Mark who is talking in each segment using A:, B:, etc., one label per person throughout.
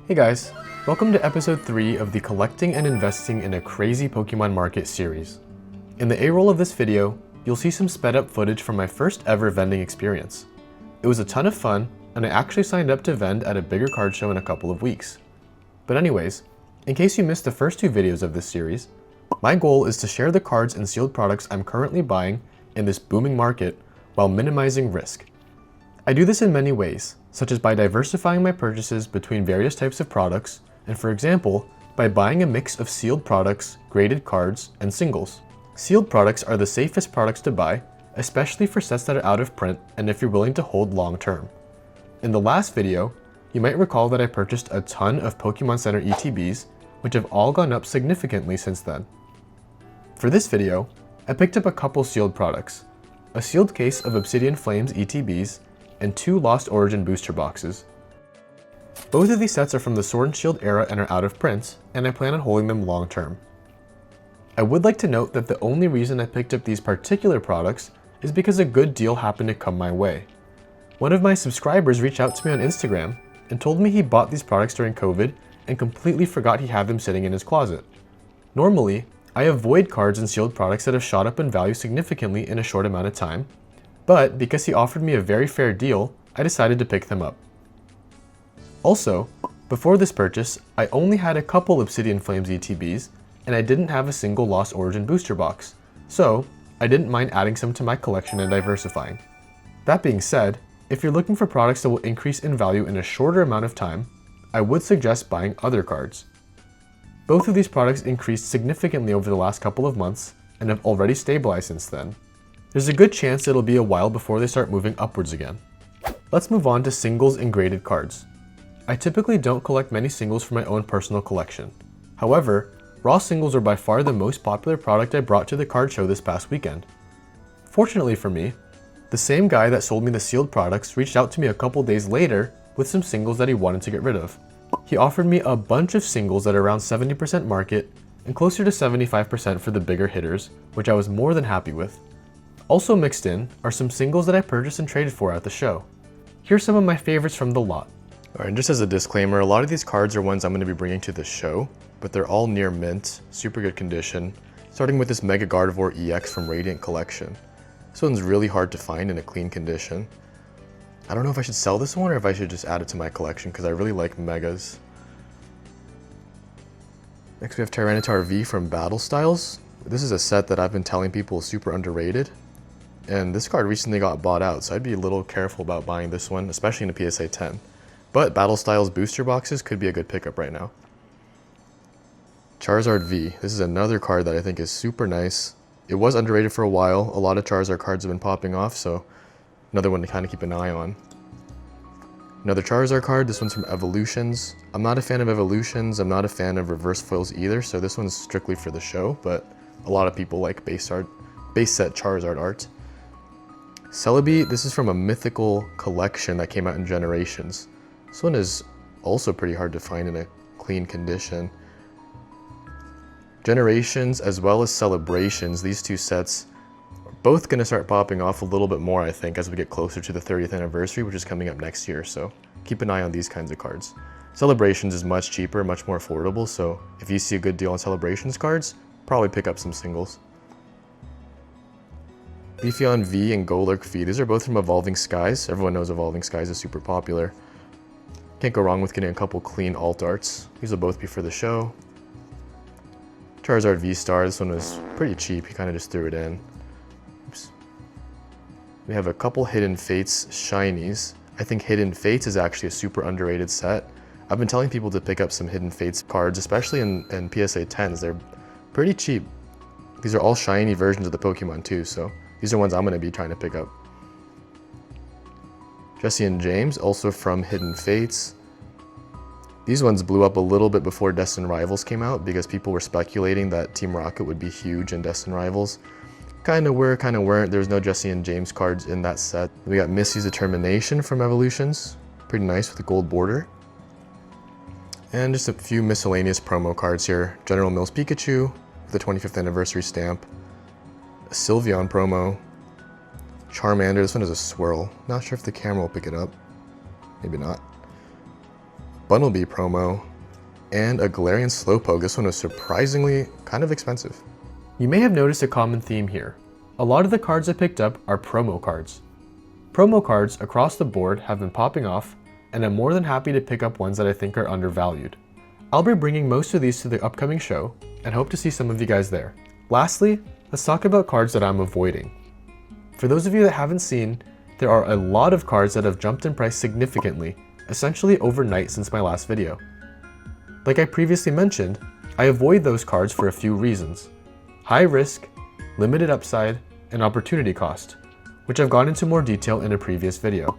A: Hey guys, welcome to episode 3 of the Collecting and Investing in a Crazy Pokemon Market series. In the A-roll of this video, you'll see some sped up footage from my first ever vending experience. It was a ton of fun, and I actually signed up to vend at a bigger card show in a couple of weeks. But anyways, in case you missed the first 2 videos of this series, my goal is to share the cards and sealed products I'm currently buying in this booming market while minimizing risk. I do this in many ways, such as by diversifying my purchases between various types of products, and for example, by buying a mix of sealed products, graded cards, and singles. Sealed products are the safest products to buy, especially for sets that are out of print and if you're willing to hold long term. In the last video, you might recall that I purchased a ton of Pokemon Center ETBs, which have all gone up significantly since then. For this video, I picked up a couple sealed products, a sealed case of Obsidian Flames ETBs, and 2 Lost Origin booster boxes. Both of these sets are from the Sword and Shield era and are out of print, and I plan on holding them long term. I would like to note that the only reason I picked up these particular products is because a good deal happened to come my way. One of my subscribers reached out to me on Instagram and told me he bought these products during COVID and completely forgot he had them sitting in his closet. Normally, I avoid cards and sealed products that have shot up in value significantly in a short amount of time, but because he offered me a very fair deal, I decided to pick them up. Also, before this purchase, I only had a couple Obsidian Flames ETBs, and I didn't have a single Lost Origin booster box, so I didn't mind adding some to my collection and diversifying. That being said, if you're looking for products that will increase in value in a shorter amount of time, I would suggest buying other cards. Both of these products increased significantly over the last couple of months, and have already stabilized since then. There's a good chance it'll be a while before they start moving upwards again. Let's move on to singles and graded cards. I typically don't collect many singles for my own personal collection. However, raw singles are by far the most popular product I brought to the card show this past weekend. Fortunately for me, the same guy that sold me the sealed products reached out to me a couple days later with some singles that he wanted to get rid of. He offered me a bunch of singles at around 70% market and closer to 75% for the bigger hitters, which I was more than happy with. Also mixed in are some singles that I purchased and traded for at the show. Here's some of my favorites from the lot. Alright, and just as a disclaimer, a lot of these cards are ones I'm going to be bringing to the show, but they're all near mint, super good condition, starting with this Mega Gardevoir EX from Radiant Collection. This one's really hard to find in a clean condition. I don't know if I should sell this one or if I should just add it to my collection because I really like Megas. Next we have Tyranitar V from Battle Styles. This is a set that I've been telling people is super underrated. And this card recently got bought out, so I'd be a little careful about buying this one, especially in a PSA 10. But Battle Styles booster boxes could be a good pickup right now. Charizard V. This is another card that I think is super nice. It was underrated for a while. A lot of Charizard cards have been popping off, so another one to kind of keep an eye on. Another Charizard card. This one's from Evolutions. I'm not a fan of Evolutions. I'm not a fan of reverse foils either, so this one's strictly for the show, but a lot of people like base set Charizard art. Celebi, this is from a mythical collection that came out in Generations. This one is also pretty hard to find in a clean condition. Generations as well as Celebrations, these two sets are both going to start popping off a little bit more, I think, as we get closer to the 30th anniversary, which is coming up next year, so keep an eye on these kinds of cards. Celebrations is much cheaper, much more affordable, so if you see a good deal on Celebrations cards, probably pick up some singles. Leafeon V and Golurk V. These are both from Evolving Skies. Everyone knows Evolving Skies is super popular. Can't go wrong with getting a couple clean alt arts. These will both be for the show. Charizard V-Star. This one was pretty cheap. He kind of just threw it in. Oops. We have a couple Hidden Fates shinies. I think Hidden Fates is actually a super underrated set. I've been telling people to pick up some Hidden Fates cards, especially in PSA 10s. They're pretty cheap. These are all shiny versions of the Pokemon too, so these are ones I'm going to be trying to pick up. Jesse and James, also from Hidden Fates. These ones blew up a little bit before Destined Rivals came out because people were speculating that Team Rocket would be huge in Destined Rivals. Kinda were, kinda weren't. There was no Jesse and James cards in that set. We got Missy's Determination from Evolutions. Pretty nice with a gold border. And just a few miscellaneous promo cards here. General Mills Pikachu with the 25th anniversary stamp. A Sylveon promo. Charmander, this one is a swirl. Not sure if the camera will pick it up. Maybe not. Bunnelby promo, and a Galarian Slowpoke. This one was surprisingly kind of expensive. You may have noticed a common theme here. A lot of the cards I picked up are promo cards. Promo cards across the board have been popping off, and I'm more than happy to pick up ones that I think are undervalued. I'll be bringing most of these to the upcoming show, and hope to see some of you guys there. Lastly, let's talk about cards that I'm avoiding. For those of you that haven't seen, there are a lot of cards that have jumped in price significantly, essentially overnight since my last video. Like I previously mentioned, I avoid those cards for a few reasons. High risk, limited upside, and opportunity cost, which I've gone into more detail in a previous video.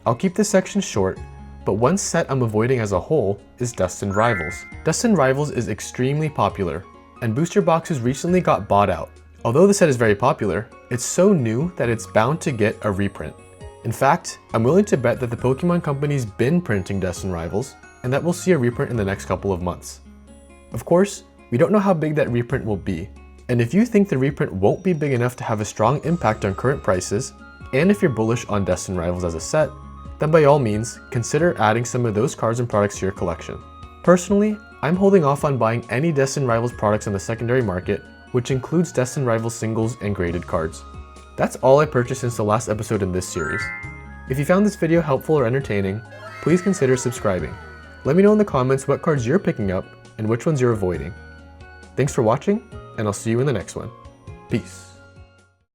A: I'll keep this section short, but one set I'm avoiding as a whole is Destined Rivals. Destined Rivals is extremely popular, and booster boxes recently got bought out. Although the set is very popular, it's so new that it's bound to get a reprint. In fact, I'm willing to bet that the Pokemon Company's been printing Destined Rivals, and that we'll see a reprint in the next couple of months. Of course, we don't know how big that reprint will be, and if you think the reprint won't be big enough to have a strong impact on current prices, and if you're bullish on Destined Rivals as a set, then by all means, consider adding some of those cards and products to your collection. Personally, I'm holding off on buying any Destined Rivals products on the secondary market, which includes Destined Rivals singles and graded cards. That's all I purchased since the last episode in this series. If you found this video helpful or entertaining, please consider subscribing. Let me know in the comments what cards you're picking up and which ones you're avoiding. Thanks for watching, and I'll see you in the next one. Peace.